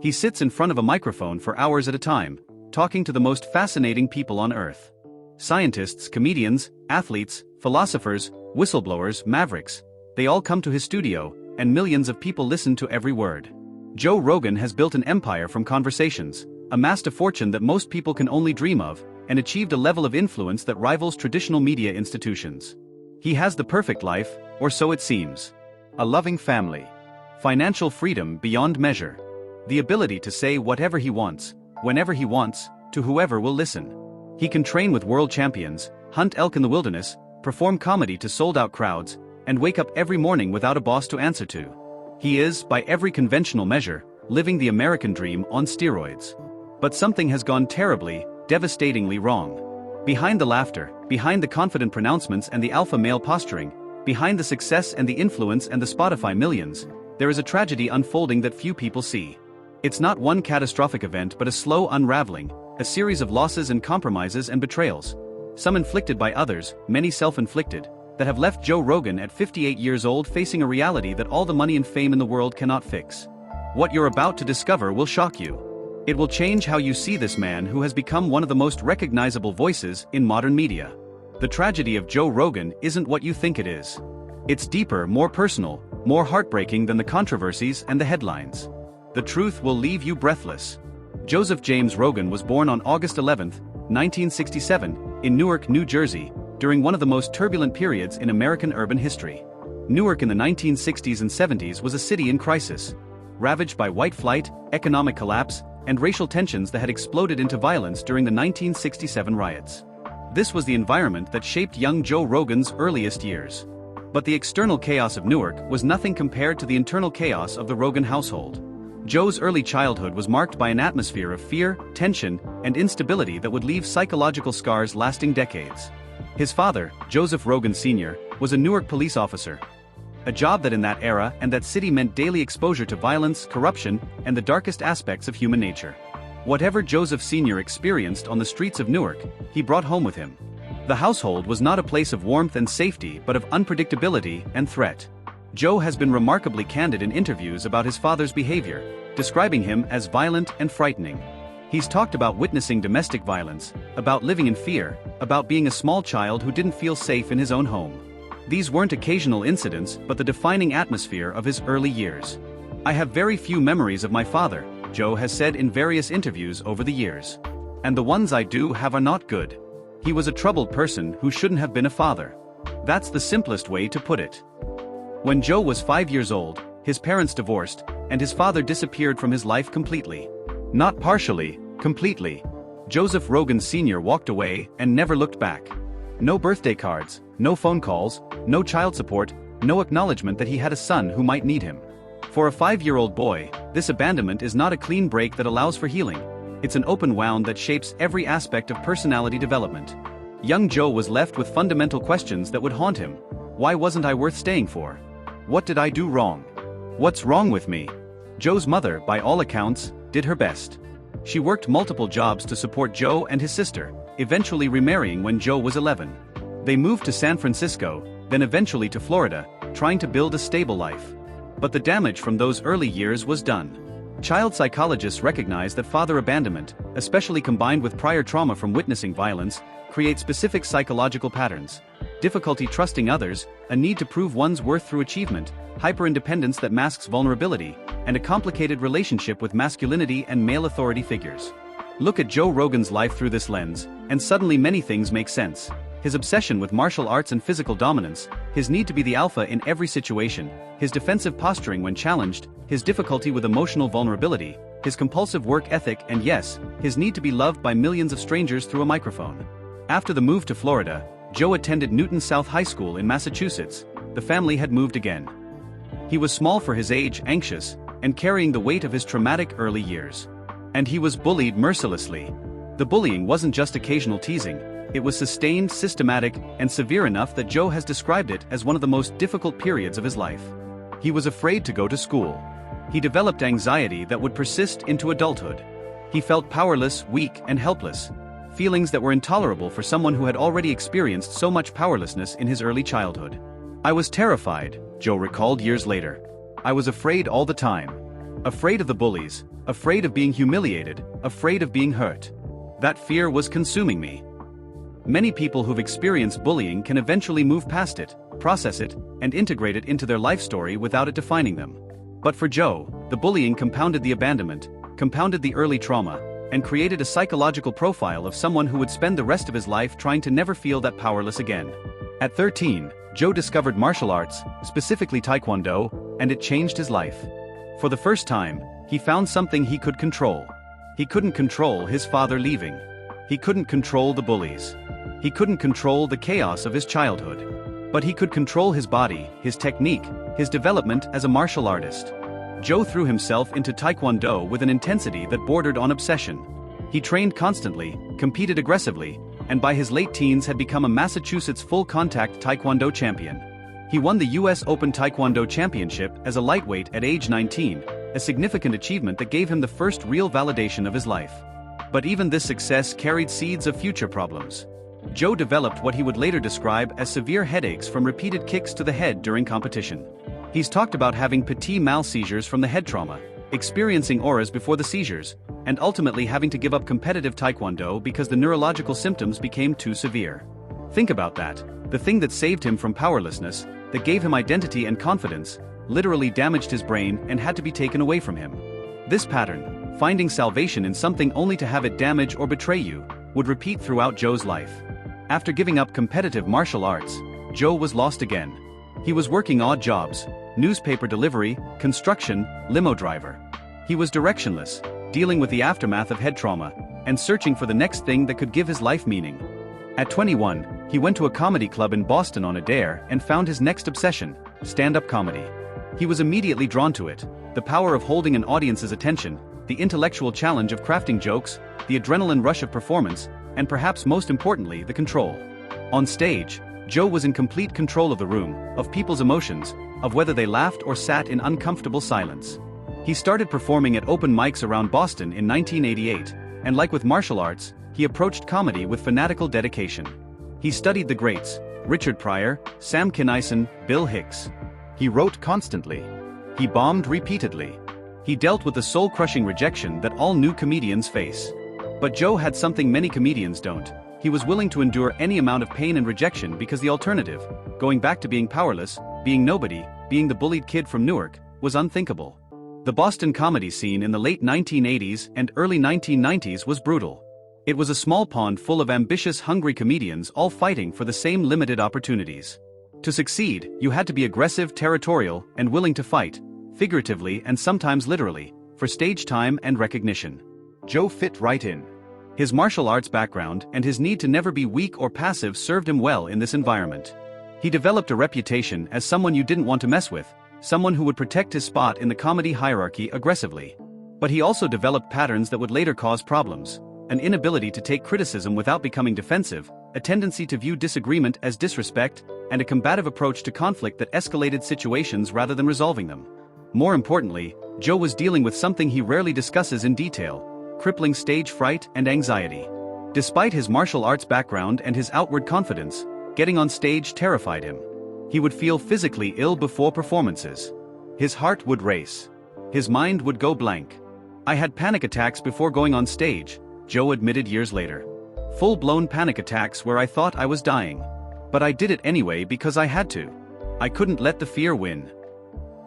He sits in front of a microphone for hours at a time, talking to the most fascinating people on earth. Scientists, comedians, athletes, philosophers, whistleblowers, mavericks. They all come to his studio, and millions of people listen to every word. Joe Rogan has built an empire from conversations, amassed a fortune that most people can only dream of, and achieved a level of influence that rivals traditional media institutions. He has the perfect life, or so it seems. A loving family. Financial freedom beyond measure. The ability to say whatever he wants, whenever he wants, to whoever will listen. He can train with world champions, hunt elk in the wilderness, perform comedy to sold-out crowds, and wake up every morning without a boss to answer to. He is, by every conventional measure, living the American dream on steroids. But something has gone terribly, devastatingly wrong. Behind the laughter, behind the confident pronouncements and the alpha male posturing, behind the success and the influence and the Spotify millions, there is a tragedy unfolding that few people see. It's not one catastrophic event but a slow unraveling, a series of losses and compromises and betrayals. Some inflicted by others, many self-inflicted, that have left Joe Rogan at 58 years old facing a reality that all the money and fame in the world cannot fix. What you're about to discover will shock you. It will change how you see this man who has become one of the most recognizable voices in modern media. The tragedy of Joe Rogan isn't what you think it is. It's deeper, more personal, more heartbreaking than the controversies and the headlines. The truth will leave you breathless. Joseph James Rogan was born on August 11, 1967, in Newark, New Jersey, during one of the most turbulent periods in American urban history. Newark in the 1960s and 70s was a city in crisis, ravaged by white flight, economic collapse, and racial tensions that had exploded into violence during the 1967 riots. This was the environment that shaped young Joe Rogan's earliest years. But the external chaos of Newark was nothing compared to the internal chaos of the Rogan household. Joe's early childhood was marked by an atmosphere of fear, tension, and instability that would leave psychological scars lasting decades. His father, Joseph Rogan Sr., was a Newark police officer. A job that in that era and that city meant daily exposure to violence, corruption, and the darkest aspects of human nature. Whatever Joseph Sr. experienced on the streets of Newark, he brought home with him. The household was not a place of warmth and safety but of unpredictability and threat. Joe has been remarkably candid in interviews about his father's behavior, describing him as violent and frightening. He's talked about witnessing domestic violence, about living in fear, about being a small child who didn't feel safe in his own home. These weren't occasional incidents but the defining atmosphere of his early years. I have very few memories of my father, Joe has said in various interviews over the years. And the ones I do have are not good. He was a troubled person who shouldn't have been a father. That's the simplest way to put it. When Joe was 5 years old, his parents divorced, and his father disappeared from his life completely. Not partially, completely. Joseph Rogan Sr. walked away and never looked back. No birthday cards, no phone calls, no child support, no acknowledgement that he had a son who might need him. For a 5-year-old boy, this abandonment is not a clean break that allows for healing. It's an open wound that shapes every aspect of personality development. Young Joe was left with fundamental questions that would haunt him. Why wasn't I worth staying for? What did I do wrong? What's wrong with me? Joe's mother, by all accounts, did her best. She worked multiple jobs to support Joe and his sister, eventually remarrying when Joe was 11. They moved to San Francisco, then eventually to Florida, trying to build a stable life. But the damage from those early years was done. Child psychologists recognize that father abandonment, especially combined with prior trauma from witnessing violence, creates specific psychological patterns. Difficulty trusting others, a need to prove one's worth through achievement, hyper-independence that masks vulnerability, and a complicated relationship with masculinity and male authority figures. Look at Joe Rogan's life through this lens, and suddenly many things make sense. His obsession with martial arts and physical dominance, his need to be the alpha in every situation, his defensive posturing when challenged, his difficulty with emotional vulnerability, his compulsive work ethic and yes, his need to be loved by millions of strangers through a microphone. After the move to Florida, Joe attended Newton South High School in Massachusetts. The family had moved again. He was small for his age, anxious, and carrying the weight of his traumatic early years. And he was bullied mercilessly. The bullying wasn't just occasional teasing, it was sustained, systematic, and severe enough that Joe has described it as one of the most difficult periods of his life. He was afraid to go to school. He developed anxiety that would persist into adulthood. He felt powerless, weak, and helpless. Feelings that were intolerable for someone who had already experienced so much powerlessness in his early childhood. I was terrified, Joe recalled years later. I was afraid all the time. Afraid of the bullies, afraid of being humiliated, afraid of being hurt. That fear was consuming me. Many people who've experienced bullying can eventually move past it, process it, and integrate it into their life story without it defining them. But for Joe, the bullying compounded the abandonment, compounded the early trauma, and created a psychological profile of someone who would spend the rest of his life trying to never feel that powerless again. At 13, Joe discovered martial arts, specifically Taekwondo, and it changed his life. For the first time, he found something he could control. He couldn't control his father leaving. He couldn't control the bullies. He couldn't control the chaos of his childhood. But he could control his body, his technique, his development as a martial artist. Joe threw himself into Taekwondo with an intensity that bordered on obsession. He trained constantly, competed aggressively, and by his late teens had become a Massachusetts full-contact Taekwondo champion. He won the US Open Taekwondo Championship as a lightweight at age 19, a significant achievement that gave him the first real validation of his life. But even this success carried seeds of future problems. Joe developed what he would later describe as severe headaches from repeated kicks to the head during competition. He's talked about having petit mal seizures from the head trauma, experiencing auras before the seizures, and ultimately having to give up competitive Taekwondo because the neurological symptoms became too severe. Think about that. The thing that saved him from powerlessness, that gave him identity and confidence, literally damaged his brain and had to be taken away from him. This pattern, finding salvation in something only to have it damage or betray you, would repeat throughout Joe's life. After giving up competitive martial arts, Joe was lost again. He was working odd jobs, newspaper delivery, construction, limo driver. He was directionless, dealing with the aftermath of head trauma, and searching for the next thing that could give his life meaning. At 21, he went to a comedy club in Boston on a dare and found his next obsession, stand-up comedy. He was immediately drawn to it, the power of holding an audience's attention, the intellectual challenge of crafting jokes, the adrenaline rush of performance, and perhaps most importantly, the control. On stage, Joe was in complete control of the room, of people's emotions, of whether they laughed or sat in uncomfortable silence. He started performing at open mics around Boston in 1988, and like with martial arts, he approached comedy with fanatical dedication. He studied the greats, Richard Pryor, Sam Kinison, Bill Hicks. He wrote constantly. He bombed repeatedly. He dealt with the soul-crushing rejection that all new comedians face. But Joe had something many comedians don't. He was willing to endure any amount of pain and rejection because the alternative, going back to being powerless, being nobody, being the bullied kid from Newark, was unthinkable. The Boston comedy scene in the late 1980s and early 1990s was brutal. It was a small pond full of ambitious, hungry comedians all fighting for the same limited opportunities. To succeed, you had to be aggressive, territorial, and willing to fight, figuratively and sometimes literally, for stage time and recognition. Joe fit right in. His martial arts background and his need to never be weak or passive served him well in this environment. He developed a reputation as someone you didn't want to mess with, someone who would protect his spot in the comedy hierarchy aggressively. But he also developed patterns that would later cause problems. An inability to take criticism without becoming defensive, a tendency to view disagreement as disrespect, and a combative approach to conflict that escalated situations rather than resolving them. More importantly, Joe was dealing with something he rarely discusses in detail: crippling stage fright and anxiety. Despite his martial arts background and his outward confidence, getting on stage terrified him. He would feel physically ill before performances. His heart would race. His mind would go blank. "I had panic attacks before going on stage," Joe admitted years later. "Full-blown panic attacks where I thought I was dying. But I did it anyway because I had to. I couldn't let the fear win."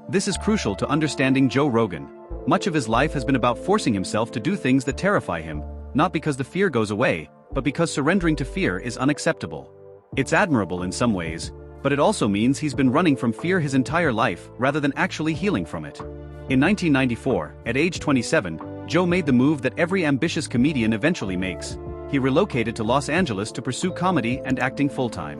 This is crucial to understanding Joe Rogan. Much of his life has been about forcing himself to do things that terrify him, not because the fear goes away, but because surrendering to fear is unacceptable. It's admirable in some ways, but it also means he's been running from fear his entire life rather than actually healing from it. In 1994, at age 27, Joe made the move that every ambitious comedian eventually makes. He relocated to Los Angeles to pursue comedy and acting full-time.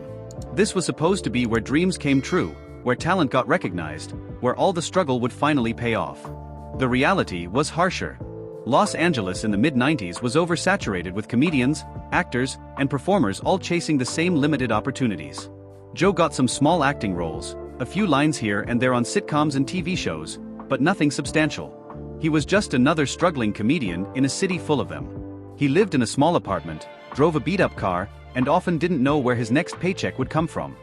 This was supposed to be where dreams came true, where talent got recognized, where all the struggle would finally pay off. The reality was harsher. Los Angeles in the mid-90s was oversaturated with comedians, actors, and performers all chasing the same limited opportunities. Joe got some small acting roles, a few lines here and there on sitcoms and TV shows, but nothing substantial. He was just another struggling comedian in a city full of them. He lived in a small apartment, drove a beat-up car, and often didn't know where his next paycheck would come from.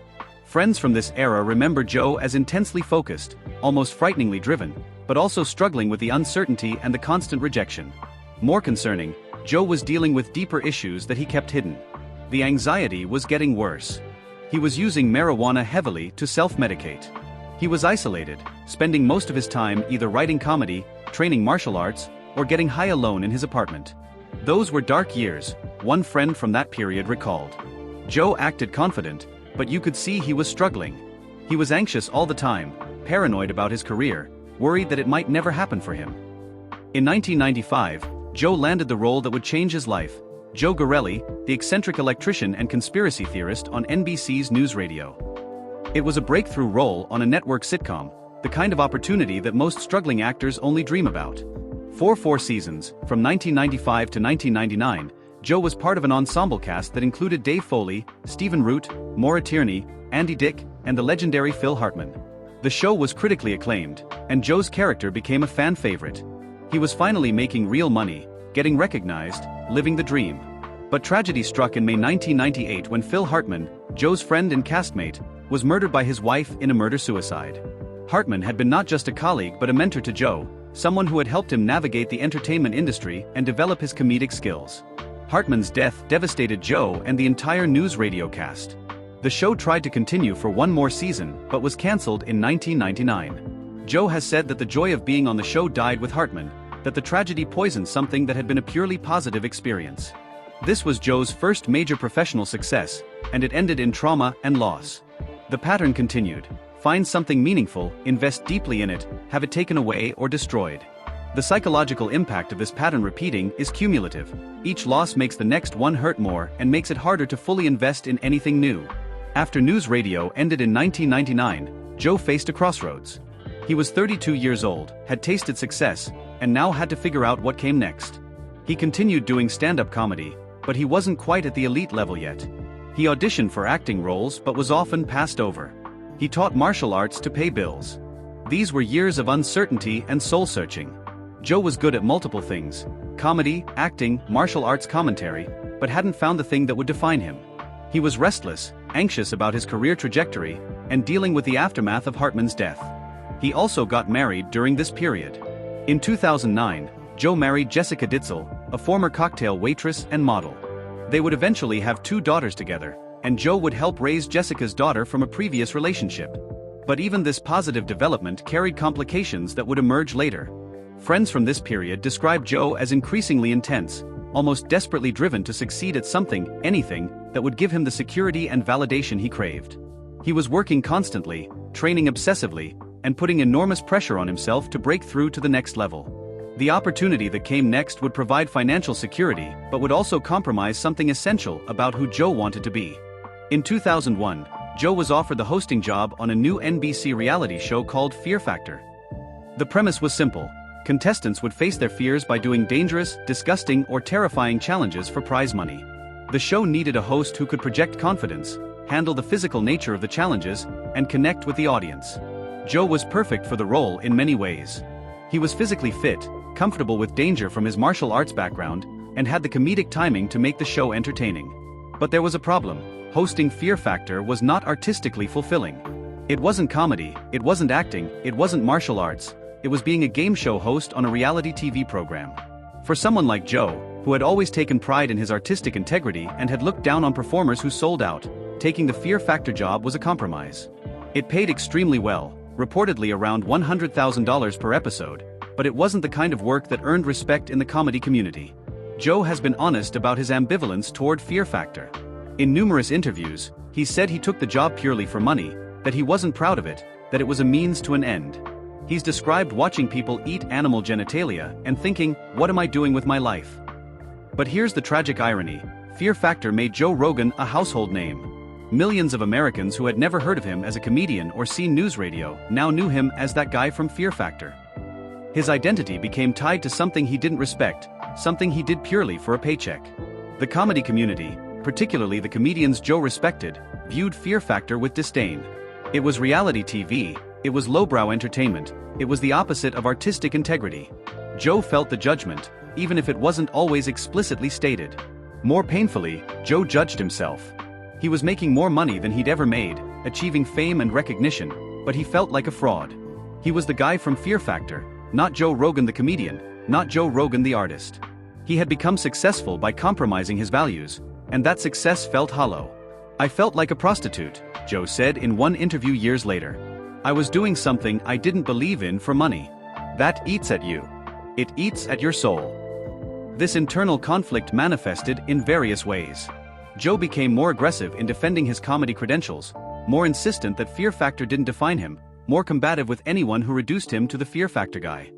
Friends from this era remember Joe as intensely focused, almost frighteningly driven, but also struggling with the uncertainty and the constant rejection. More concerning, Joe was dealing with deeper issues that he kept hidden. The anxiety was getting worse. He was using marijuana heavily to self-medicate. He was isolated, spending most of his time either writing comedy, training martial arts, or getting high alone in his apartment. Those were dark years, one friend from that period recalled. Joe acted confident, but you could see he was struggling. He was anxious all the time, paranoid about his career, worried that it might never happen for him. In 1995, Joe landed the role that would change his life: Joe Gorelli, the eccentric electrician and conspiracy theorist on NBC's News Radio. It was a breakthrough role on a network sitcom, the kind of opportunity that most struggling actors only dream about. For 4 seasons, from 1995 to 1999, Joe was part of an ensemble cast that included Dave Foley, Stephen Root, Maura Tierney, Andy Dick, and the legendary Phil Hartman. The show was critically acclaimed, and Joe's character became a fan favorite. He was finally making real money, getting recognized, living the dream. But tragedy struck in May 1998 when Phil Hartman, Joe's friend and castmate, was murdered by his wife in a murder-suicide. Hartman had been not just a colleague but a mentor to Joe, someone who had helped him navigate the entertainment industry and develop his comedic skills. Hartman's death devastated Joe and the entire News Radio cast. The show tried to continue for one more season but was cancelled in 1999. Joe has said that the joy of being on the show died with Hartman, that the tragedy poisoned something that had been a purely positive experience. This was Joe's first major professional success, and it ended in trauma and loss. The pattern continued: find something meaningful, invest deeply in it, have it taken away or destroyed. The psychological impact of this pattern repeating is cumulative. Each loss makes the next one hurt more and makes it harder to fully invest in anything new. After News Radio ended in 1999, Joe faced a crossroads. He was 32 years old, had tasted success, and now had to figure out what came next. He continued doing stand-up comedy, but he wasn't quite at the elite level yet. He auditioned for acting roles but was often passed over. He taught martial arts to pay bills. These were years of uncertainty and soul-searching. Joe was good at multiple things: comedy, acting, martial arts commentary, but hadn't found the thing that would define him. He was restless, anxious about his career trajectory, and dealing with the aftermath of Hartman's death. He also got married during this period. In 2009, Joe married Jessica Ditzel, a former cocktail waitress and model. They would eventually have 2 daughters together, and Joe would help raise Jessica's daughter from a previous relationship. But even this positive development carried complications that would emerge later. Friends from this period described Joe as increasingly intense, almost desperately driven to succeed at something, anything, that would give him the security and validation he craved. He was working constantly, training obsessively, and putting enormous pressure on himself to break through to the next level. The opportunity that came next would provide financial security, but would also compromise something essential about who Joe wanted to be. In 2001, Joe was offered the hosting job on a new NBC reality show called Fear Factor. The premise was simple: contestants would face their fears by doing dangerous, disgusting, or terrifying challenges for prize money. The show needed a host who could project confidence, handle the physical nature of the challenges, and connect with the audience. Joe was perfect for the role in many ways. He was physically fit, comfortable with danger from his martial arts background, and had the comedic timing to make the show entertaining. But there was a problem: hosting Fear Factor was not artistically fulfilling. It wasn't comedy, it wasn't acting, it wasn't martial arts, it was being a game show host on a reality TV program. For someone like Joe, who had always taken pride in his artistic integrity and had looked down on performers who sold out, taking the Fear Factor job was a compromise. It paid extremely well, reportedly around $100,000 per episode, but it wasn't the kind of work that earned respect in the comedy community. Joe has been honest about his ambivalence toward Fear Factor. In numerous interviews, he said he took the job purely for money, that he wasn't proud of it, that it was a means to an end. He's described watching people eat animal genitalia and thinking, "What am I doing with my life?" But here's the tragic irony: Fear Factor made Joe Rogan a household name. Millions of Americans who had never heard of him as a comedian or seen News Radio now knew him as that guy from Fear Factor. His identity became tied to something he didn't respect, something he did purely for a paycheck. The comedy community, particularly the comedians Joe respected, viewed Fear Factor with disdain. It was reality TV, it was lowbrow entertainment, it was the opposite of artistic integrity. Joe felt the judgment, even if it wasn't always explicitly stated. More painfully, Joe judged himself. He was making more money than he'd ever made, achieving fame and recognition, but he felt like a fraud. He was the guy from Fear Factor, Not Joe Rogan the comedian, not Joe Rogan the artist. He had become successful by compromising his values, and that success felt hollow. "I felt like a prostitute," Joe said in one interview years later. "I was doing something I didn't believe in for money. That eats at you. It eats at your soul." This internal conflict manifested in various ways. Joe became more aggressive in defending his comedy credentials, more insistent that Fear Factor didn't define him, more combative with anyone who reduced him to the Fear Factor guy.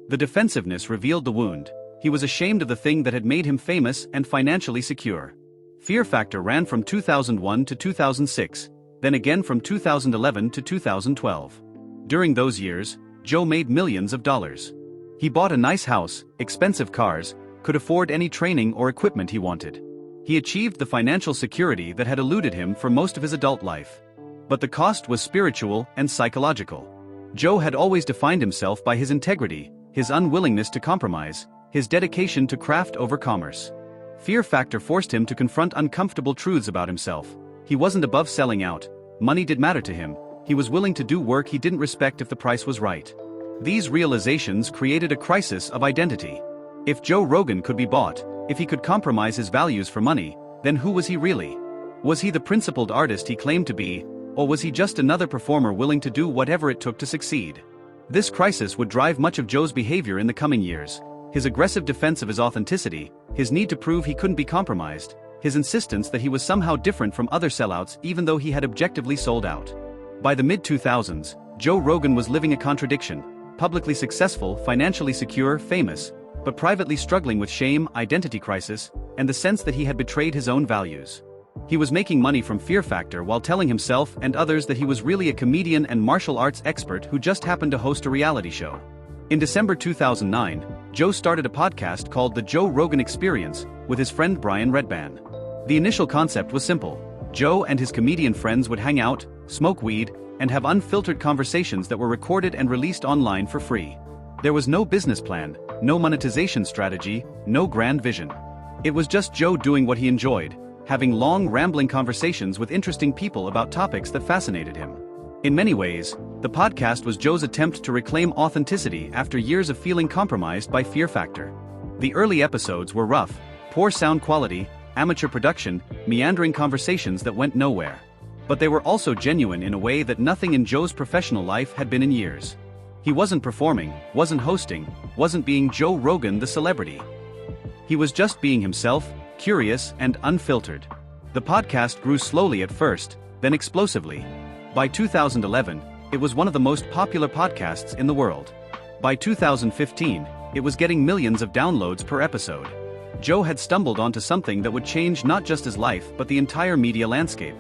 The defensiveness revealed the wound. He was ashamed of the thing that had made him famous and financially secure. Fear Factor ran from 2001 to 2006, then again from 2011 to 2012. During those years, Joe made millions of dollars. He bought a nice house, expensive cars, could afford any training or equipment he wanted. He achieved the financial security that had eluded him for most of his adult life. But the cost was spiritual and psychological. Joe had always defined himself by his integrity, his unwillingness to compromise, his dedication to craft over commerce. Fear Factor forced him to confront uncomfortable truths about himself. He wasn't above selling out. Money did matter to him. He was willing to do work he didn't respect if the price was right. These realizations created a crisis of identity. If Joe Rogan could be bought, if he could compromise his values for money, then who was he really? Was he the principled artist he claimed to be, or was he just another performer willing to do whatever it took to succeed? This crisis would drive much of Joe's behavior in the coming years. His aggressive defense of his authenticity, his need to prove he couldn't be compromised, his insistence that he was somehow different from other sellouts even though he had objectively sold out. By the mid-2000s, Joe Rogan was living a contradiction: publicly successful, financially secure, famous, but privately struggling with shame, identity crisis, and the sense that he had betrayed his own values. He was making money from Fear Factor while telling himself and others that he was really a comedian and martial arts expert who just happened to host a reality show. In December 2009, Joe started a podcast called The Joe Rogan Experience with his friend Brian Redban. The initial concept was simple. Joe and his comedian friends would hang out, smoke weed, and have unfiltered conversations that were recorded and released online for free. There was no business plan, no monetization strategy, no grand vision. It was just Joe doing what he enjoyed, having long, rambling conversations with interesting people about topics that fascinated him. In many ways, the podcast was Joe's attempt to reclaim authenticity after years of feeling compromised by Fear Factor. The early episodes were rough, poor sound quality, amateur production, meandering conversations that went nowhere. But they were also genuine in a way that nothing in Joe's professional life had been in years. He wasn't performing, wasn't hosting, wasn't being Joe Rogan the celebrity. He was just being himself, curious and unfiltered. The podcast grew slowly at first, then explosively. By 2011, it was one of the most popular podcasts in the world. By 2015, it was getting millions of downloads per episode. Joe had stumbled onto something that would change not just his life but the entire media landscape.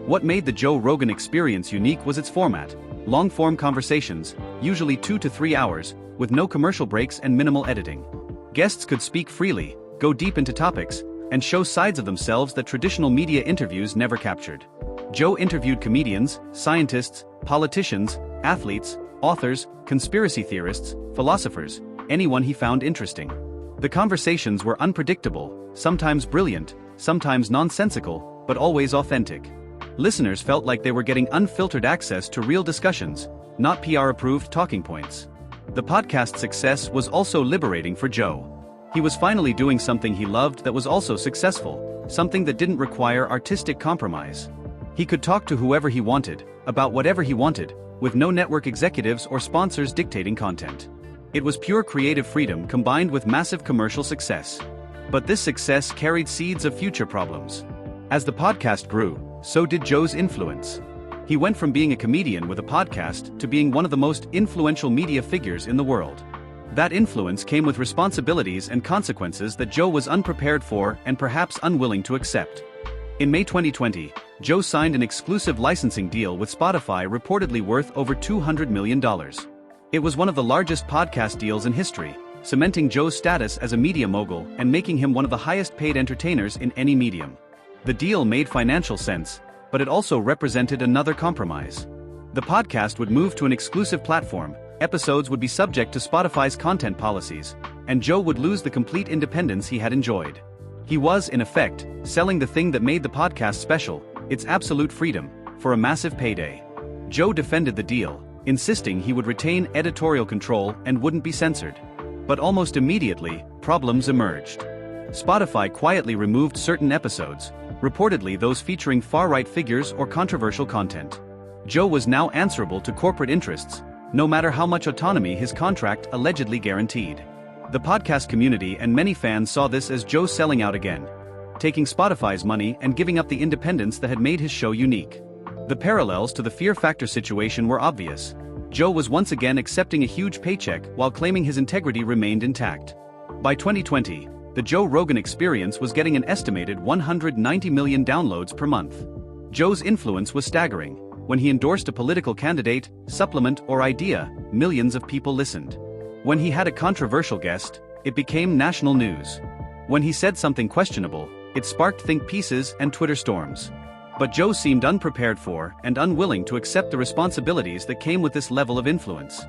What made the Joe Rogan Experience unique was its format: long-form conversations, usually 2 to 3 hours, with no commercial breaks and minimal editing. Guests could speak freely, go deep into topics, and show sides of themselves that traditional media interviews never captured. Joe interviewed comedians, scientists, politicians, athletes, authors, conspiracy theorists, philosophers, anyone he found interesting. The conversations were unpredictable, sometimes brilliant, sometimes nonsensical, but always authentic. Listeners felt like they were getting unfiltered access to real discussions, not PR-approved talking points. The podcast's success was also liberating for Joe. He was finally doing something he loved that was also successful, something that didn't require artistic compromise. He could talk to whoever he wanted, about whatever he wanted, with no network executives or sponsors dictating content. It was pure creative freedom combined with massive commercial success. But this success carried seeds of future problems. As the podcast grew, so did Joe's influence. He went from being a comedian with a podcast to being one of the most influential media figures in the world. That influence came with responsibilities and consequences that Joe was unprepared for and perhaps unwilling to accept. In May 2020, Joe signed an exclusive licensing deal with Spotify reportedly worth over $200 million. It was one of the largest podcast deals in history, cementing Joe's status as a media mogul and making him one of the highest-paid entertainers in any medium. The deal made financial sense, but it also represented another compromise. The podcast would move to an exclusive platform, episodes would be subject to Spotify's content policies, and Joe would lose the complete independence he had enjoyed. He was, in effect, selling the thing that made the podcast special, its absolute freedom, for a massive payday. Joe defended the deal, insisting he would retain editorial control and wouldn't be censored. But almost immediately, problems emerged. Spotify quietly removed certain episodes, reportedly those featuring far-right figures or controversial content. Joe was now answerable to corporate interests, no matter how much autonomy his contract allegedly guaranteed. The podcast community and many fans saw this as Joe selling out again, taking Spotify's money and giving up the independence that had made his show unique. The parallels to the Fear Factor situation were obvious. Joe was once again accepting a huge paycheck while claiming his integrity remained intact. By 2020, the Joe Rogan Experience was getting an estimated 190 million downloads per month. Joe's influence was staggering. When he endorsed a political candidate, supplement, or idea, millions of people listened. When he had a controversial guest, it became national news. When he said something questionable, it sparked think pieces and Twitter storms. But Joe seemed unprepared for and unwilling to accept the responsibilities that came with this level of influence.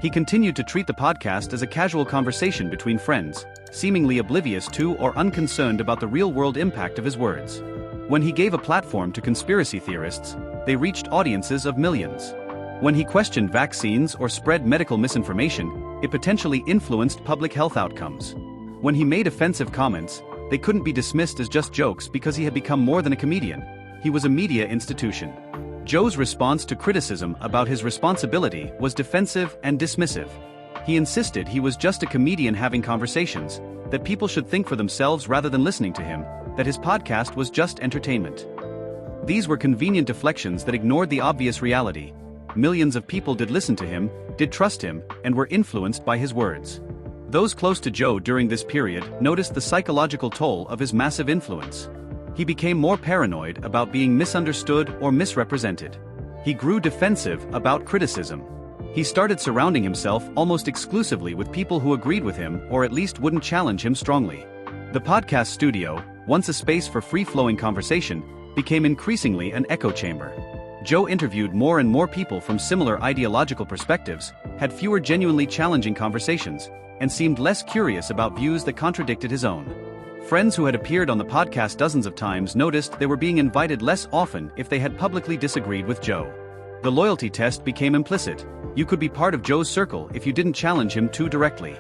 He continued to treat the podcast as a casual conversation between friends, seemingly oblivious to or unconcerned about the real-world impact of his words. When he gave a platform to conspiracy theorists, they reached audiences of millions. When he questioned vaccines or spread medical misinformation, it potentially influenced public health outcomes. When he made offensive comments, they couldn't be dismissed as just jokes because he had become more than a comedian. He was a media institution. Joe's response to criticism about his responsibility was defensive and dismissive. He insisted he was just a comedian having conversations, that people should think for themselves rather than listening to him, that his podcast was just entertainment. These were convenient deflections that ignored the obvious reality. Millions of people did listen to him, did trust him, and were influenced by his words. Those close to Joe during this period noticed the psychological toll of his massive influence. He became more paranoid about being misunderstood or misrepresented. He grew defensive about criticism. He started surrounding himself almost exclusively with people who agreed with him or at least wouldn't challenge him strongly. The podcast studio, once a space for free-flowing conversation, became increasingly an echo chamber. Joe interviewed more and more people from similar ideological perspectives, had fewer genuinely challenging conversations, and seemed less curious about views that contradicted his own. Friends who had appeared on the podcast dozens of times noticed they were being invited less often if they had publicly disagreed with Joe. The loyalty test became implicit. You could be part of Joe's circle if you didn't challenge him too directly.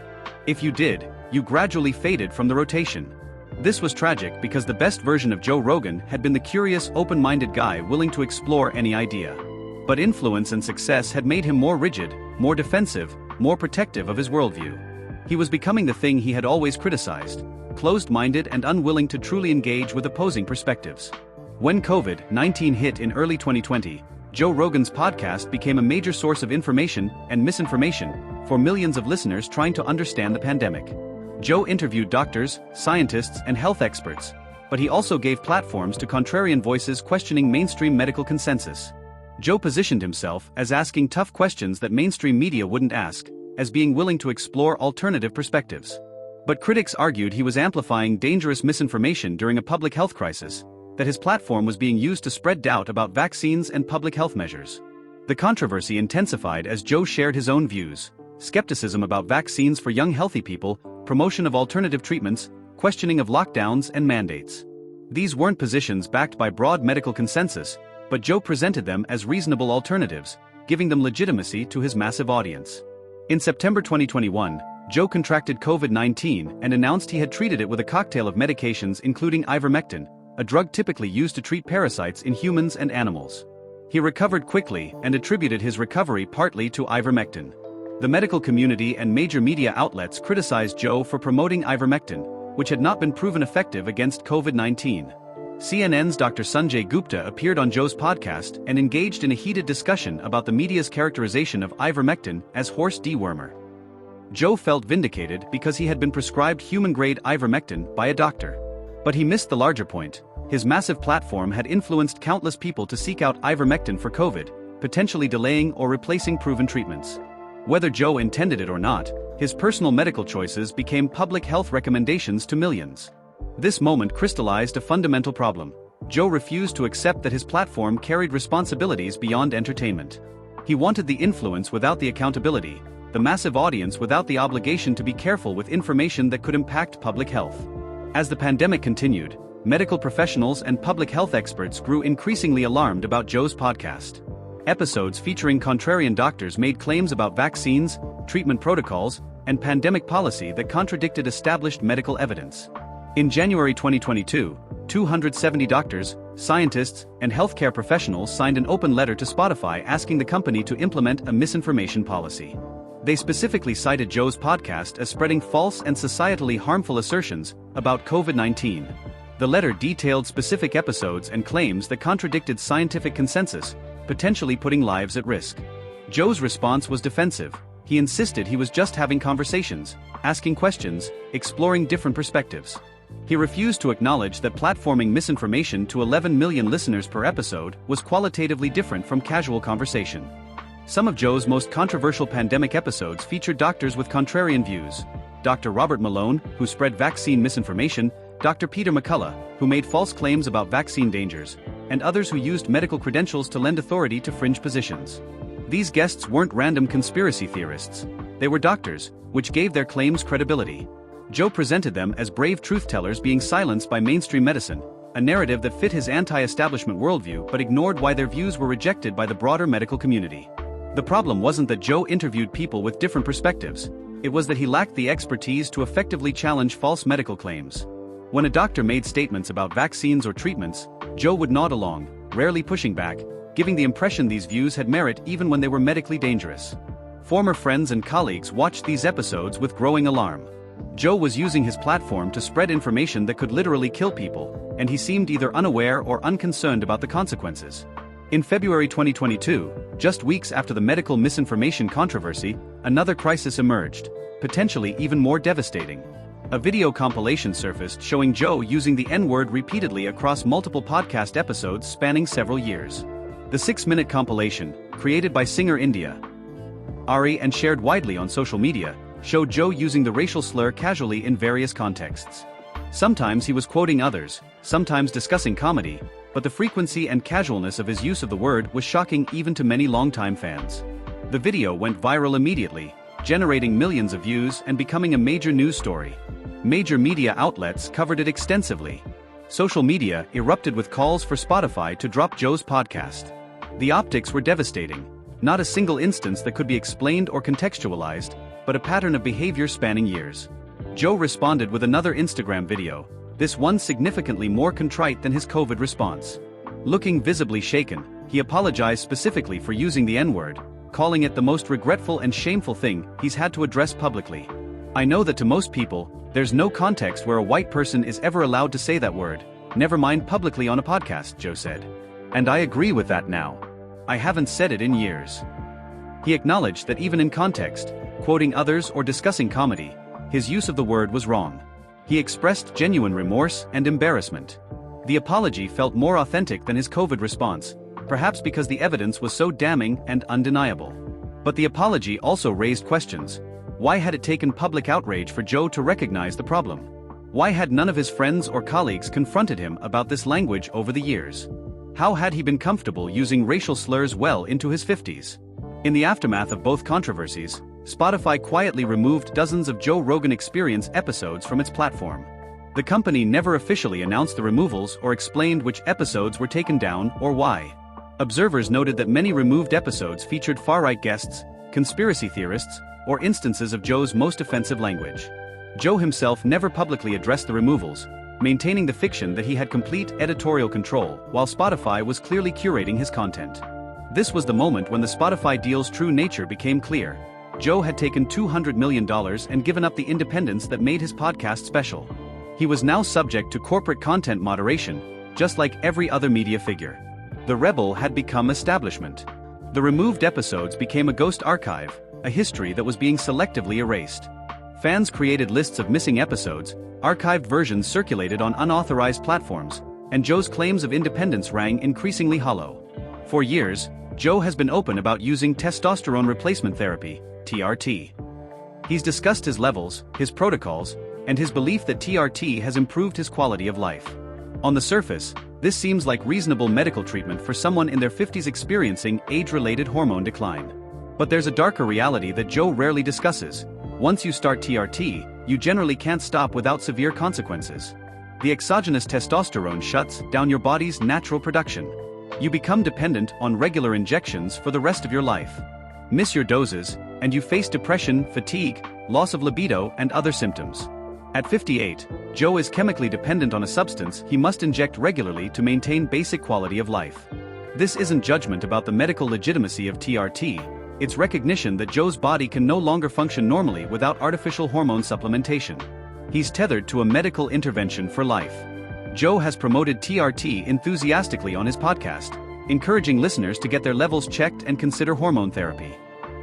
If you did, you gradually faded from the rotation. This was tragic because the best version of Joe Rogan had been the curious, open-minded guy willing to explore any idea. But influence and success had made him more rigid, more defensive, more protective of his worldview. He was becoming the thing he had always criticized: closed-minded and unwilling to truly engage with opposing perspectives. When COVID-19 hit in early 2020, Joe Rogan's podcast became a major source of information and misinformation for millions of listeners trying to understand the pandemic. Joe interviewed doctors, scientists, and health experts, but he also gave platforms to contrarian voices questioning mainstream medical consensus. Joe positioned himself as asking tough questions that mainstream media wouldn't ask, as being willing to explore alternative perspectives. But critics argued he was amplifying dangerous misinformation during a public health crisis, that his platform was being used to spread doubt about vaccines and public health measures. The controversy intensified as Joe shared his own views: skepticism about vaccines for young healthy people, promotion of alternative treatments, questioning of lockdowns and mandates. These weren't positions backed by broad medical consensus, but Joe presented them as reasonable alternatives, giving them legitimacy to his massive audience. In September 2021, Joe contracted COVID-19 and announced he had treated it with a cocktail of medications including ivermectin, a drug typically used to treat parasites in humans and animals. He recovered quickly and attributed his recovery partly to ivermectin. The medical community and major media outlets criticized Joe for promoting ivermectin, which had not been proven effective against COVID-19. CNN's Dr. Sanjay Gupta appeared on Joe's podcast and engaged in a heated discussion about the media's characterization of ivermectin as horse dewormer. Joe felt vindicated because he had been prescribed human-grade ivermectin by a doctor. But he missed the larger point: his massive platform had influenced countless people to seek out ivermectin for COVID, potentially delaying or replacing proven treatments. Whether Joe intended it or not, his personal medical choices became public health recommendations to millions. This moment crystallized a fundamental problem. Joe refused to accept that his platform carried responsibilities beyond entertainment. He wanted the influence without the accountability, the massive audience without the obligation to be careful with information that could impact public health. As the pandemic continued, medical professionals and public health experts grew increasingly alarmed about Joe's podcast. Episodes featuring contrarian doctors made claims about vaccines, treatment protocols, and pandemic policy that contradicted established medical evidence. In January 2022, 270 doctors, scientists, and healthcare professionals signed an open letter to Spotify asking the company to implement a misinformation policy. They specifically cited Joe's podcast as spreading false and societally harmful assertions about COVID-19. The letter detailed specific episodes and claims that contradicted scientific consensus, potentially putting lives at risk. Joe's response was defensive. He insisted he was just having conversations, asking questions, exploring different perspectives. He refused to acknowledge that platforming misinformation to 11 million listeners per episode was qualitatively different from casual conversation. Some of Joe's most controversial pandemic episodes featured doctors with contrarian views. Dr. Robert Malone, who spread vaccine misinformation, Dr. Peter McCullough, who made false claims about vaccine dangers, and others who used medical credentials to lend authority to fringe positions. These guests weren't random conspiracy theorists. They were doctors, which gave their claims credibility. Joe presented them as brave truth-tellers being silenced by mainstream medicine, a narrative that fit his anti-establishment worldview but ignored why their views were rejected by the broader medical community. The problem wasn't that Joe interviewed people with different perspectives, it was that he lacked the expertise to effectively challenge false medical claims. When a doctor made statements about vaccines or treatments, Joe would nod along, rarely pushing back, giving the impression these views had merit even when they were medically dangerous. Former friends and colleagues watched these episodes with growing alarm. Joe was using his platform to spread information that could literally kill people, and he seemed either unaware or unconcerned about the consequences. In February 2022, just weeks after the medical misinformation controversy, another crisis emerged, potentially even more devastating. A video compilation surfaced showing Joe using the N-word repeatedly across multiple podcast episodes spanning several years. The 6-minute compilation, created by singer India Ari and shared widely on social media, showed Joe using the racial slur casually in various contexts. Sometimes he was quoting others, sometimes discussing comedy, but the frequency and casualness of his use of the word was shocking even to many longtime fans. The video went viral immediately, generating millions of views and becoming a major news story. Major media outlets covered it extensively. Social media erupted with calls for Spotify to drop Joe's podcast. The optics were devastating. Not a single instance that could be explained or contextualized, but a pattern of behavior spanning years. Joe responded with another Instagram video, this one significantly more contrite than his COVID response. Looking visibly shaken, he apologized specifically for using the N-word, calling it the most regretful and shameful thing he's had to address publicly. I know that to most people, there's no context where a white person is ever allowed to say that word, never mind publicly on a podcast, Joe said. And I agree with that now. I haven't said it in years. He acknowledged that even in context, quoting others or discussing comedy, his use of the word was wrong. He expressed genuine remorse and embarrassment. The apology felt more authentic than his COVID response, perhaps because the evidence was so damning and undeniable. But the apology also raised questions. Why had it taken public outrage for Joe to recognize the problem? Why had none of his friends or colleagues confronted him about this language over the years? How had he been comfortable using racial slurs well into his 50s? In the aftermath of both controversies, Spotify quietly removed dozens of Joe Rogan Experience episodes from its platform. The company never officially announced the removals or explained which episodes were taken down or why. Observers noted that many removed episodes featured far-right guests, conspiracy theorists, or instances of Joe's most offensive language. Joe himself never publicly addressed the removals, maintaining the fiction that he had complete editorial control while Spotify was clearly curating his content. This was the moment when the Spotify deal's true nature became clear. Joe had taken $200 million and given up the independence that made his podcast special. He was now subject to corporate content moderation, just like every other media figure. The rebel had become establishment. The removed episodes became a ghost archive, a history that was being selectively erased. Fans created lists of missing episodes, archived versions circulated on unauthorized platforms, and Joe's claims of independence rang increasingly hollow. For years, Joe has been open about using testosterone replacement therapy, TRT. He's discussed his levels, his protocols, and his belief that TRT has improved his quality of life. On the surface, this seems like reasonable medical treatment for someone in their 50s experiencing age-related hormone decline. But there's a darker reality that Joe rarely discusses. Once you start TRT, you generally can't stop without severe consequences. The exogenous testosterone shuts down your body's natural production. You become dependent on regular injections for the rest of your life. Miss your doses, and you face depression, fatigue, loss of libido, and other symptoms. At 58, Joe is chemically dependent on a substance he must inject regularly to maintain basic quality of life. This isn't judgment about the medical legitimacy of TRT, it's recognition that Joe's body can no longer function normally without artificial hormone supplementation. He's tethered to a medical intervention for life. Joe has promoted TRT enthusiastically on his podcast, encouraging listeners to get their levels checked and consider hormone therapy.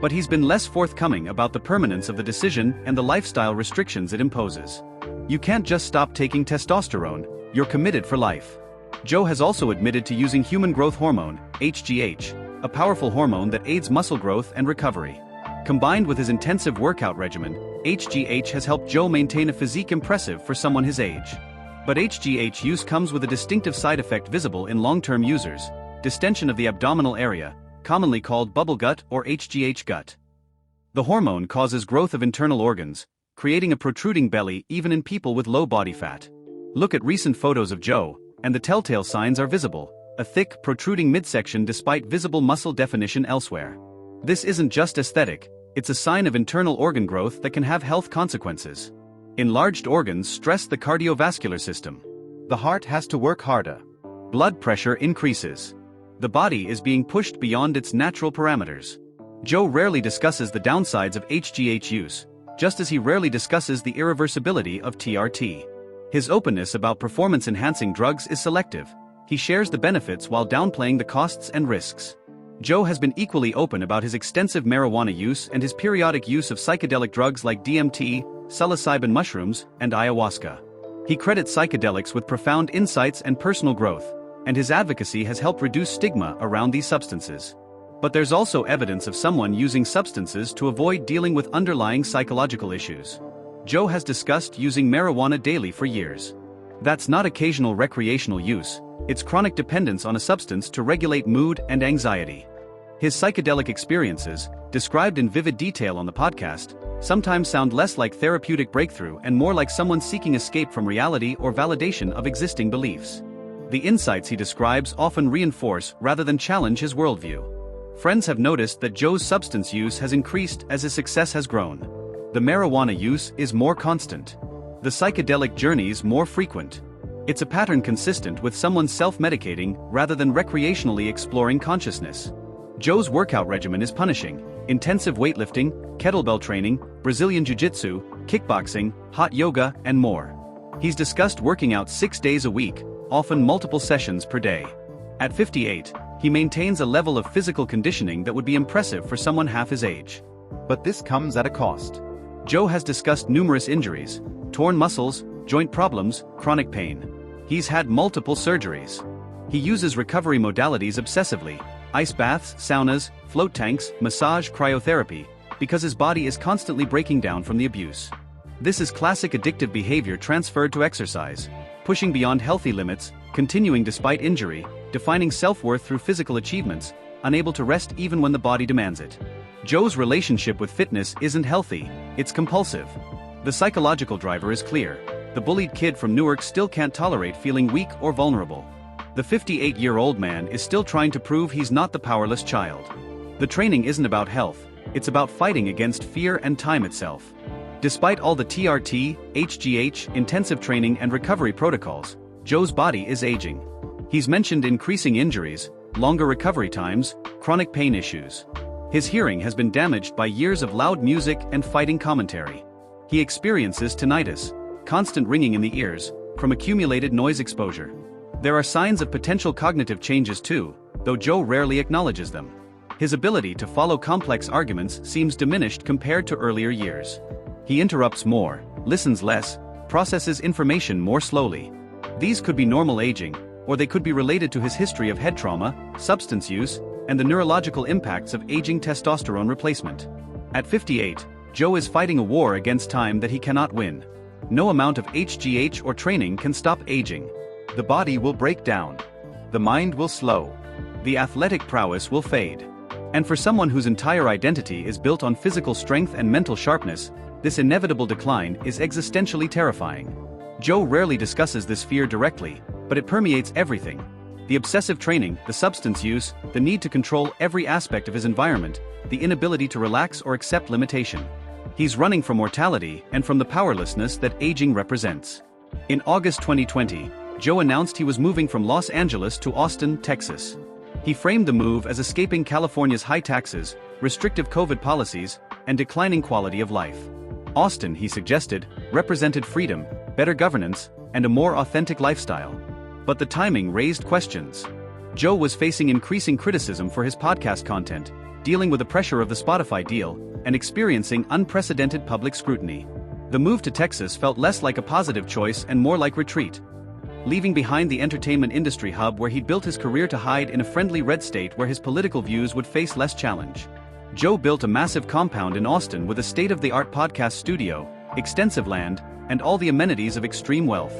But he's been less forthcoming about the permanence of the decision and the lifestyle restrictions it imposes. You can't just stop taking testosterone, you're committed for life. Joe has also admitted to using human growth hormone, HGH, a powerful hormone that aids muscle growth and recovery. Combined with his intensive workout regimen, HGH has helped Joe maintain a physique impressive for someone his age. But HGH use comes with a distinctive side effect visible in long-term users: distension of the abdominal area, commonly called bubble gut or HGH gut. The hormone causes growth of internal organs, creating a protruding belly even in people with low body fat. Look at recent photos of Joe, and the telltale signs are visible: a thick, protruding midsection despite visible muscle definition elsewhere. This isn't just aesthetic, it's a sign of internal organ growth that can have health consequences. Enlarged organs stress the cardiovascular system. The heart has to work harder. Blood pressure increases. The body is being pushed beyond its natural parameters. Joe rarely discusses the downsides of HGH use, just as he rarely discusses the irreversibility of TRT. His openness about performance-enhancing drugs is selective. He shares the benefits while downplaying the costs and risks. Joe has been equally open about his extensive marijuana use and his periodic use of psychedelic drugs like DMT, psilocybin mushrooms, and ayahuasca. He credits psychedelics with profound insights and personal growth, and his advocacy has helped reduce stigma around these substances. But there's also evidence of someone using substances to avoid dealing with underlying psychological issues. Joe has discussed using marijuana daily for years. That's not occasional recreational use, it's chronic dependence on a substance to regulate mood and anxiety. His psychedelic experiences, described in vivid detail on the podcast, sometimes sound less like therapeutic breakthrough and more like someone seeking escape from reality or validation of existing beliefs. The insights he describes often reinforce rather than challenge his worldview. Friends have noticed that Joe's substance use has increased as his success has grown. The marijuana use is more constant. The psychedelic journeys more frequent. It's a pattern consistent with someone self-medicating rather than recreationally exploring consciousness. Joe's workout regimen is punishing: intensive weightlifting, kettlebell training, Brazilian jiu-jitsu, kickboxing, hot yoga, and more. He's discussed working out 6 days a week, often multiple sessions per day. At 58, he maintains a level of physical conditioning that would be impressive for someone half his age. But this comes at a cost. Joe has discussed numerous injuries: torn muscles, joint problems, chronic pain. He's had multiple surgeries. He uses recovery modalities obsessively: ice baths, saunas, float tanks, massage, cryotherapy, because his body is constantly breaking down from the abuse. This is classic addictive behavior transferred to exercise: pushing beyond healthy limits, continuing despite injury, defining self-worth through physical achievements, unable to rest even when the body demands it. Joe's relationship with fitness isn't healthy, it's compulsive. The psychological driver is clear: the bullied kid from Newark still can't tolerate feeling weak or vulnerable. The 58-year-old man is still trying to prove he's not the powerless child. The training isn't about health, it's about fighting against fear and time itself. Despite all the TRT, HGH, intensive training and recovery protocols, Joe's body is aging. He's mentioned increasing injuries, longer recovery times, chronic pain issues. His hearing has been damaged by years of loud music and fighting commentary. He experiences tinnitus, constant ringing in the ears, from accumulated noise exposure. There are signs of potential cognitive changes too, though Joe rarely acknowledges them. His ability to follow complex arguments seems diminished compared to earlier years. He interrupts more, listens less, processes information more slowly. These could be normal aging, or they could be related to his history of head trauma, substance use, and the neurological impacts of aging testosterone replacement. At 58, Joe is fighting a war against time that he cannot win. No amount of HGH or training can stop aging. The body will break down. The mind will slow. The athletic prowess will fade. And for someone whose entire identity is built on physical strength and mental sharpness, this inevitable decline is existentially terrifying. Joe rarely discusses this fear directly, but it permeates everything. The obsessive training, the substance use, the need to control every aspect of his environment, the inability to relax or accept limitation. He's running from mortality and from the powerlessness that aging represents. In August 2020, Joe announced he was moving from Los Angeles to Austin, Texas. He framed the move as escaping California's high taxes, restrictive COVID policies, and declining quality of life. Austin, he suggested, represented freedom, better governance, and a more authentic lifestyle. But the timing raised questions. Joe was facing increasing criticism for his podcast content, dealing with the pressure of the Spotify deal, and experiencing unprecedented public scrutiny. The move to Texas felt less like a positive choice and more like retreat. Leaving behind the entertainment industry hub where he'd built his career to hide in a friendly red state where his political views would face less challenge. Joe built a massive compound in Austin with a state-of-the-art podcast studio, extensive land, and all the amenities of extreme wealth.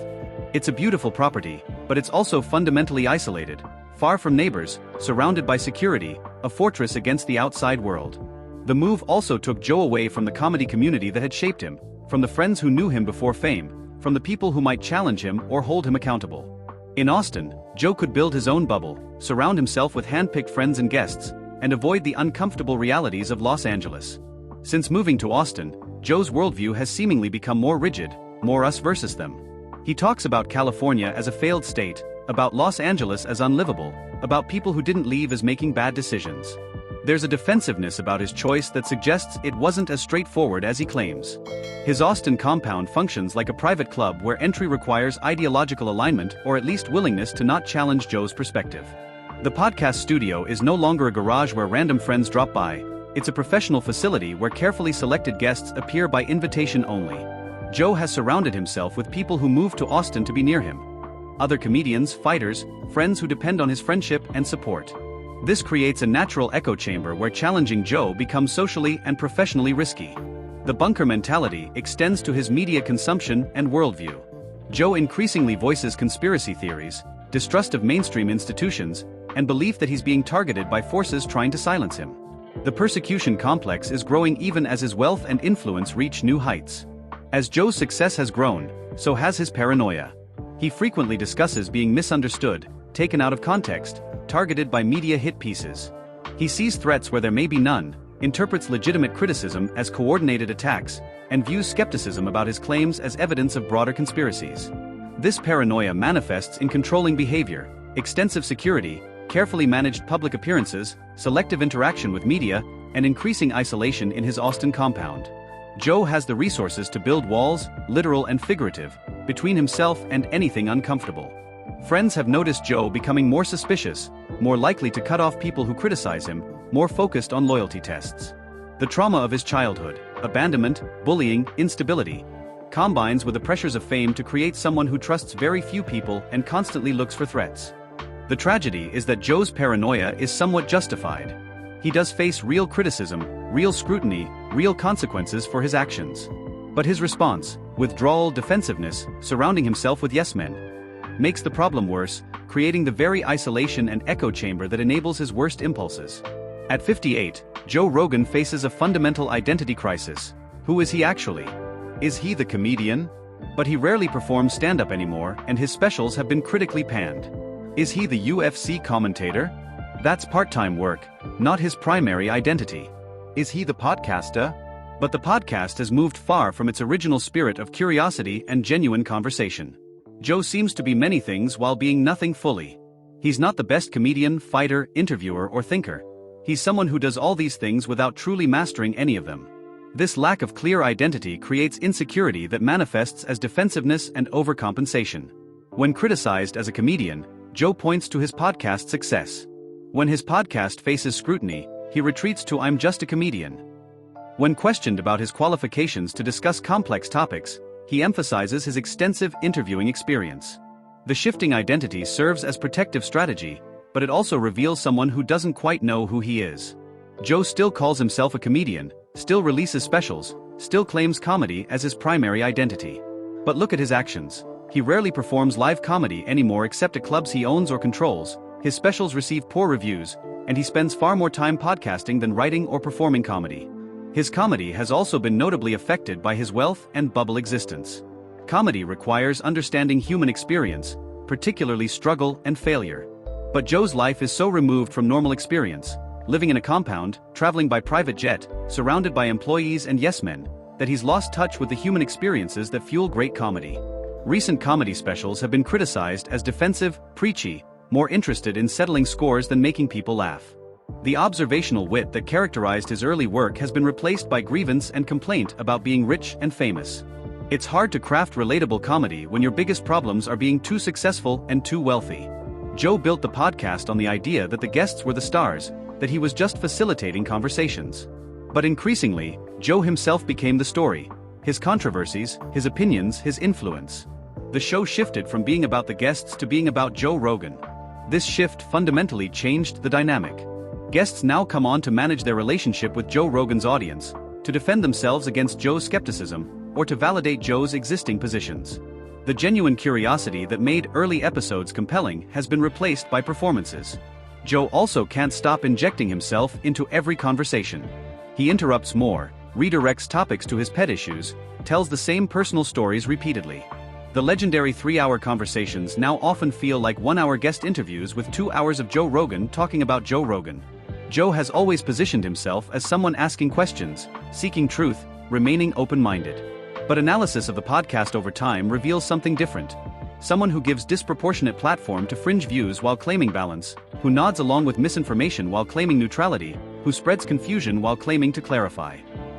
It's a beautiful property, but it's also fundamentally isolated, far from neighbors, surrounded by security, a fortress against the outside world. The move also took Joe away from the comedy community that had shaped him, from the friends who knew him before fame, from the people who might challenge him or hold him accountable. In Austin, Joe could build his own bubble, surround himself with hand-picked friends and guests, and avoid the uncomfortable realities of Los Angeles. Since moving to Austin, Joe's worldview has seemingly become more rigid, more us versus them. He talks about California as a failed state, about Los Angeles as unlivable, about people who didn't leave as making bad decisions. There's a defensiveness about his choice that suggests it wasn't as straightforward as he claims. His Austin compound functions like a private club where entry requires ideological alignment or at least willingness to not challenge Joe's perspective. The podcast studio is no longer a garage where random friends drop by, it's a professional facility where carefully selected guests appear by invitation only. Joe has surrounded himself with people who moved to Austin to be near him. Other comedians, fighters, friends who depend on his friendship and support. This creates a natural echo chamber where challenging Joe becomes socially and professionally risky. The bunker mentality extends to his media consumption and worldview. Joe increasingly voices conspiracy theories, distrust of mainstream institutions, and belief that he's being targeted by forces trying to silence him. The persecution complex is growing even as his wealth and influence reach new heights. As Joe's success has grown, so has his paranoia. He frequently discusses being misunderstood, taken out of context, targeted by media hit pieces. He sees threats where there may be none, interprets legitimate criticism as coordinated attacks, and views skepticism about his claims as evidence of broader conspiracies. This paranoia manifests in controlling behavior, extensive security, carefully managed public appearances, selective interaction with media, and increasing isolation in his Austin compound. Joe has the resources to build walls, literal and figurative, between himself and anything uncomfortable. Friends have noticed Joe becoming more suspicious, more likely to cut off people who criticize him, more focused on loyalty tests. The trauma of his childhood, abandonment, bullying, instability, combines with the pressures of fame to create someone who trusts very few people and constantly looks for threats. The tragedy is that Joe's paranoia is somewhat justified. He does face real criticism, real scrutiny, real consequences for his actions. But his response, withdrawal, defensiveness, surrounding himself with yes-men, makes the problem worse, creating the very isolation and echo chamber that enables his worst impulses. At 58, Joe Rogan faces a fundamental identity crisis. Who is he actually? Is he the comedian? But he rarely performs stand-up anymore, and his specials have been critically panned. Is he the UFC commentator? That's part-time work, not his primary identity. Is he the podcaster? But the podcast has moved far from its original spirit of curiosity and genuine conversation. Joe seems to be many things while being nothing fully. He's not the best comedian, fighter, interviewer, or thinker. He's someone who does all these things without truly mastering any of them. This lack of clear identity creates insecurity that manifests as defensiveness and overcompensation. When criticized as a comedian, Joe points to his podcast success. When his podcast faces scrutiny, he retreats to "I'm just a comedian." When questioned about his qualifications to discuss complex topics, he emphasizes his extensive interviewing experience. The shifting identity serves as protective strategy, but it also reveals someone who doesn't quite know who he is. Joe still calls himself a comedian, still releases specials, still claims comedy as his primary identity. But look at his actions. He rarely performs live comedy anymore except at clubs he owns or controls, his specials receive poor reviews, and he spends far more time podcasting than writing or performing comedy. His comedy has also been notably affected by his wealth and bubble existence. Comedy requires understanding human experience, particularly struggle and failure. But Joe's life is so removed from normal experience, living in a compound, traveling by private jet, surrounded by employees and yes-men, that he's lost touch with the human experiences that fuel great comedy. Recent comedy specials have been criticized as defensive, preachy, more interested in settling scores than making people laugh. The observational wit that characterized his early work has been replaced by grievance and complaint about being rich and famous. It's hard to craft relatable comedy when your biggest problems are being too successful and too wealthy. Joe built the podcast on the idea that the guests were the stars, that he was just facilitating conversations. But increasingly, Joe himself became the story. His controversies, his opinions, his influence. The show shifted from being about the guests to being about Joe Rogan. This shift fundamentally changed the dynamic. Guests now come on to manage their relationship with Joe Rogan's audience, to defend themselves against Joe's skepticism, or to validate Joe's existing positions. The genuine curiosity that made early episodes compelling has been replaced by performances. Joe also can't stop injecting himself into every conversation. He interrupts more, redirects topics to his pet issues, tells the same personal stories repeatedly. The legendary 3-hour conversations now often feel like 1-hour guest interviews with 2 hours of Joe Rogan talking about Joe Rogan. Joe has always positioned himself as someone asking questions, seeking truth, remaining open-minded. But analysis of the podcast over time reveals something different. Someone who gives disproportionate platform to fringe views while claiming balance, who nods along with misinformation while claiming neutrality, who spreads confusion while claiming to clarify.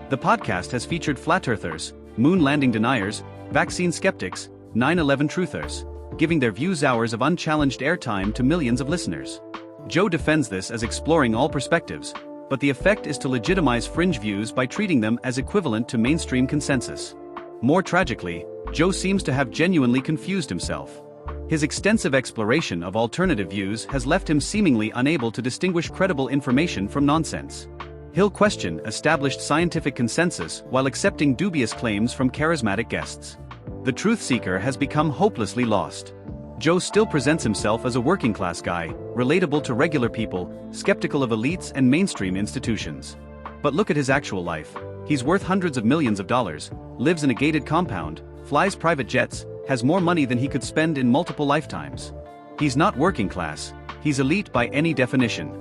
The podcast has featured flat earthers, moon landing deniers, vaccine skeptics, 9/11 truthers, giving their views hours of unchallenged airtime to millions of listeners. Joe defends this as exploring all perspectives, but the effect is to legitimize fringe views by treating them as equivalent to mainstream consensus. More tragically, Joe seems to have genuinely confused himself. His extensive exploration of alternative views has left him seemingly unable to distinguish credible information from nonsense. He'll question established scientific consensus while accepting dubious claims from charismatic guests. The truth seeker has become hopelessly lost. Joe still presents himself as a working-class guy, relatable to regular people, skeptical of elites and mainstream institutions. But look at his actual life. He's worth hundreds of millions of dollars, lives in a gated compound, flies private jets, has more money than he could spend in multiple lifetimes. He's not working class, he's elite by any definition.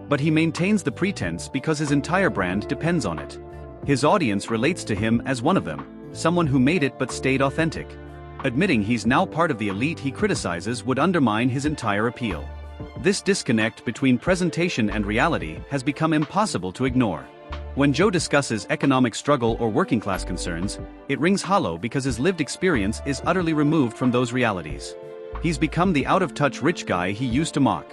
But he maintains the pretense because his entire brand depends on it. His audience relates to him as one of them, someone who made it but stayed authentic. Admitting he's now part of the elite he criticizes would undermine his entire appeal. This disconnect between presentation and reality has become impossible to ignore. When Joe discusses economic struggle or working-class concerns, it rings hollow because his lived experience is utterly removed from those realities. He's become the out-of-touch rich guy he used to mock.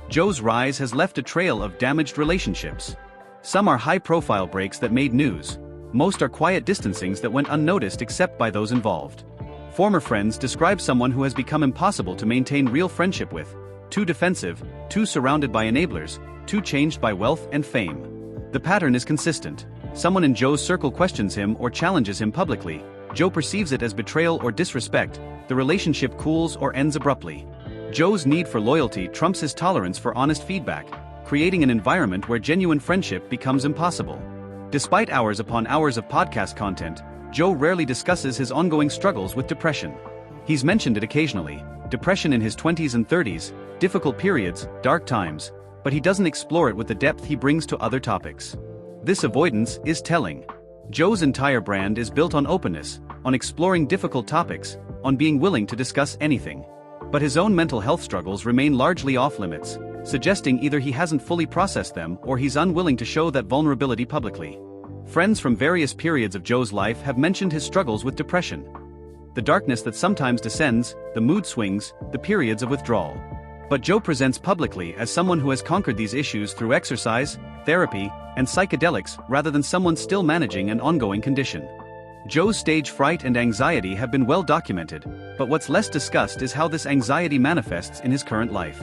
Joe's rise has left a trail of damaged relationships. Some are high-profile breaks that made news. Most are quiet distancings that went unnoticed except by those involved. Former friends describe someone who has become impossible to maintain real friendship with, too defensive, too surrounded by enablers, too changed by wealth and fame. The pattern is consistent. Someone in Joe's circle questions him or challenges him publicly. Joe perceives it as betrayal or disrespect. The relationship cools or ends abruptly. Joe's need for loyalty trumps his tolerance for honest feedback, creating an environment where genuine friendship becomes impossible. Despite hours upon hours of podcast content, Joe rarely discusses his ongoing struggles with depression. He's mentioned it occasionally, depression in his 20s and 30s, difficult periods, dark times, but he doesn't explore it with the depth he brings to other topics. This avoidance is telling. Joe's entire brand is built on openness, on exploring difficult topics, on being willing to discuss anything. But his own mental health struggles remain largely off-limits, suggesting either he hasn't fully processed them or he's unwilling to show that vulnerability publicly. Friends from various periods of Joe's life have mentioned his struggles with depression. The darkness that sometimes descends, the mood swings, the periods of withdrawal. But Joe presents publicly as someone who has conquered these issues through exercise, therapy, and psychedelics rather than someone still managing an ongoing condition. Joe's stage fright and anxiety have been well documented, but what's less discussed is how this anxiety manifests in his current life.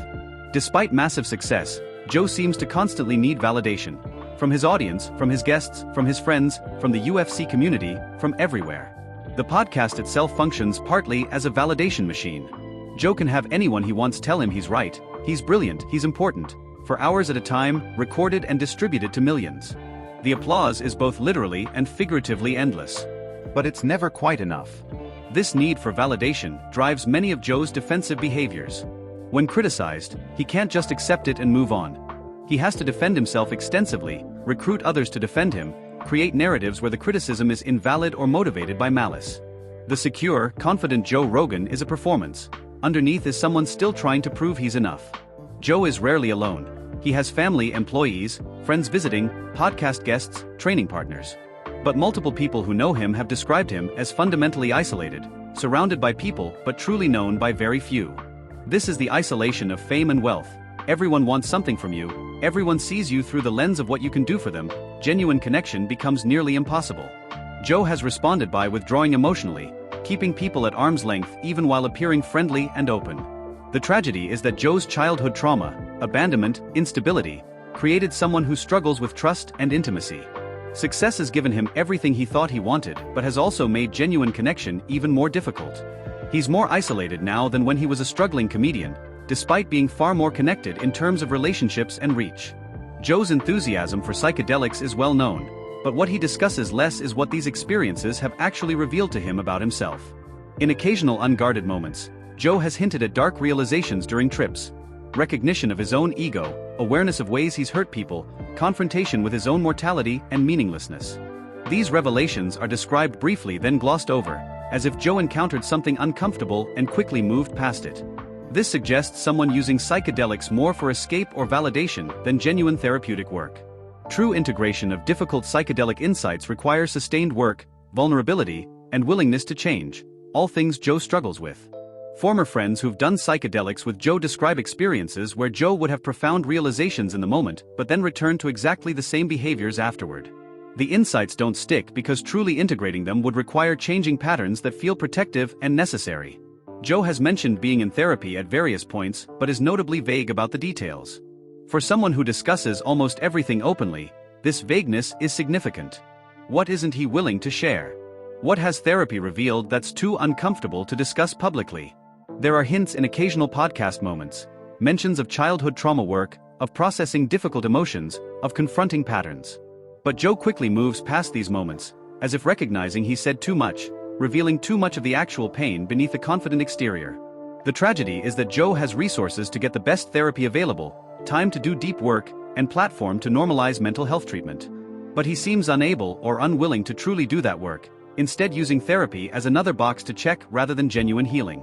Despite massive success, Joe seems to constantly need validation. From his audience, from his guests, from his friends, from the UFC community, from everywhere. The podcast itself functions partly as a validation machine. Joe can have anyone he wants tell him he's right, he's brilliant, he's important, for hours at a time, recorded and distributed to millions. The applause is both literally and figuratively endless. But it's never quite enough. This need for validation drives many of Joe's defensive behaviors. When criticized, he can't just accept it and move on. He has to defend himself extensively, recruit others to defend him, create narratives where the criticism is invalid or motivated by malice. The secure, confident Joe Rogan is a performance. Underneath is someone still trying to prove he's enough. Joe is rarely alone. He has family, employees, friends visiting, podcast guests, training partners. But multiple people who know him have described him as fundamentally isolated, surrounded by people but truly known by very few. This is the isolation of fame and wealth. Everyone wants something from you, everyone sees you through the lens of what you can do for them. Genuine connection becomes nearly impossible. Joe has responded by withdrawing emotionally, keeping people at arm's length even while appearing friendly and open. The tragedy is that Joe's childhood trauma, abandonment, instability, created someone who struggles with trust and intimacy. Success has given him everything he thought he wanted but has also made genuine connection even more difficult. He's more isolated now than when he was a struggling comedian, despite being far more connected in terms of relationships and reach. Joe's enthusiasm for psychedelics is well known, but what he discusses less is what these experiences have actually revealed to him about himself. In occasional unguarded moments, Joe has hinted at dark realizations during trips: recognition of his own ego, awareness of ways he's hurt people, confrontation with his own mortality and meaninglessness. These revelations are described briefly then glossed over, as if Joe encountered something uncomfortable and quickly moved past it. This suggests someone using psychedelics more for escape or validation than genuine therapeutic work. True integration of difficult psychedelic insights requires sustained work, vulnerability, and willingness to change, all things Joe struggles with. Former friends who've done psychedelics with Joe describe experiences where Joe would have profound realizations in the moment but then return to exactly the same behaviors afterward. The insights don't stick because truly integrating them would require changing patterns that feel protective and necessary. Joe has mentioned being in therapy at various points but is notably vague about the details. For someone who discusses almost everything openly, this vagueness is significant. What isn't he willing to share? What has therapy revealed that's too uncomfortable to discuss publicly? There are hints in occasional podcast moments, mentions of childhood trauma work, of processing difficult emotions, of confronting patterns. But Joe quickly moves past these moments, as if recognizing he said too much, revealing too much of the actual pain beneath the confident exterior. The tragedy is that Joe has resources to get the best therapy available, time to do deep work, and platform to normalize mental health treatment. But he seems unable or unwilling to truly do that work, instead using therapy as another box to check rather than genuine healing.